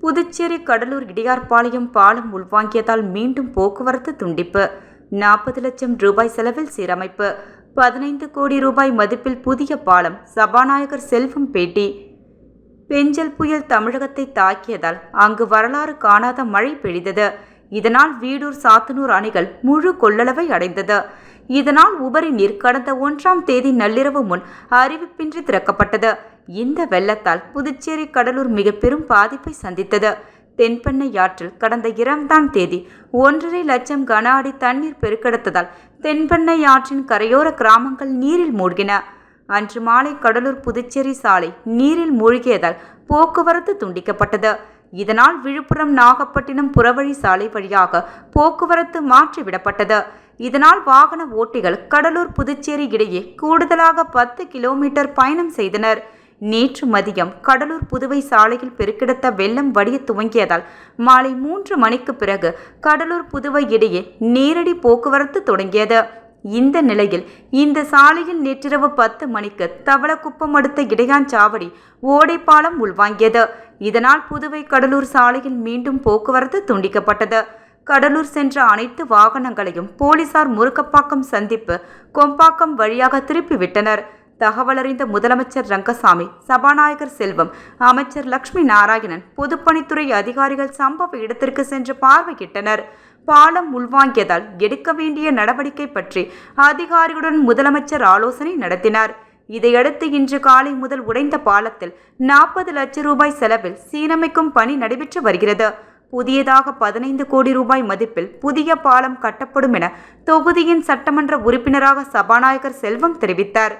புதுச்சேரி கடலூர் இடையார்பாளையம் பாலம் உள்வாங்கியதால் மீண்டும் போக்குவரத்து துண்டிப்பு. 40 லட்சம் ரூபாய் செலவில் சீரமைப்பு. 15 கோடி ரூபாய் மதிப்பில் புதிய பாலம். சபாநாயகர் செல்வம் பேட்டி. பெஞ்சல் புயல் தமிழகத்தை தாக்கியதால் அங்கு வரலாறு காணாத மழை பெய்தது. இதனால் வீடூர் சாத்தனூர் அணைகள் முழு கொள்ளளவை அடைந்தது. இதனால் உபரி நீர் கடந்த 1ஆம் தேதி நள்ளிரவு முன் அறிவிப்பின்றி திறக்கப்பட்டது. இந்த வெள்ளத்தால் புதுச்சேரி கடலூர் மிக பெரும் பாதிப்பை சந்தித்தது. தென்பெண்ணை ஆற்றில் கடந்த 2ஆம் தேதி 1.5 லட்சம் கன அடி தண்ணீர் பெருக்கெடுத்ததால் தென்பெண்ணை ஆற்றின் கரையோர கிராமங்கள் நீரில் மூழ்கின. அன்று மாலை கடலூர் புதுச்சேரி சாலை நீரில் மூழ்கியதால் போக்குவரத்து துண்டிக்கப்பட்டது. இதனால் விழுப்புரம் நாகப்பட்டினம் புறவழி சாலை வழியாக போக்குவரத்து மாற்றிவிடப்பட்டது. இதனால் வாகன ஓட்டிகள் கடலூர் புதுச்சேரி இடையே கூடுதலாக 10 கிலோமீட்டர் பயணம் செய்தனர். நேற்று மதியம் கடலூர் புதுவை சாலையில் பெருக்கெடுத்த வெள்ளம் வடிய துவங்கியதால் மாலை 3 மணிக்கு பிறகு கடலூர் புதுவை இடையே நேரடி போக்குவரத்து தொடங்கியது. இந்த நிலையில் இந்த சாலையில் நேற்றிரவு 10 மணிக்கு தவளக்குப்பம் அடுத்த இடையாஞ்சாவடி ஓடைப்பாலம் உள்வாங்கியது. இதனால் புதுவை கடலூர் சாலையில் மீண்டும் போக்குவரத்து துண்டிக்கப்பட்டது. கடலூர் சென்ற அனைத்து வாகனங்களையும் போலீசார் முருக்கப்பாக்கம் சந்திப்பு கொம்பாக்கம் வழியாக திருப்பிவிட்டனர். தகவலறிந்த முதலமைச்சர் ரங்கசாமி, சபாநாயகர் செல்வம், அமைச்சர் லட்சுமி நாராயணன், பொதுப்பணித்துறை அதிகாரிகள் சம்பவ இடத்திற்கு சென்று பார்வையிட்டனர். பாலம் உள்வாங்கியதால் எடுக்க வேண்டிய நடவடிக்கை பற்றி அதிகாரிகளுடன் முதலமைச்சர் ஆலோசனை நடத்தினார். இதையடுத்து இன்று காலை முதல் உடைந்த பாலத்தில் 40 லட்சம் ரூபாய் செலவில் சீரமைக்கும் பணி நடைபெற்று வருகிறது. புதியதாக 15 கோடி ரூபாய் மதிப்பில் புதிய பாலம் கட்டப்படும் என தொகுதியின் சட்டமன்ற உறுப்பினராக சபாநாயகர் செல்வம் தெரிவித்தார்.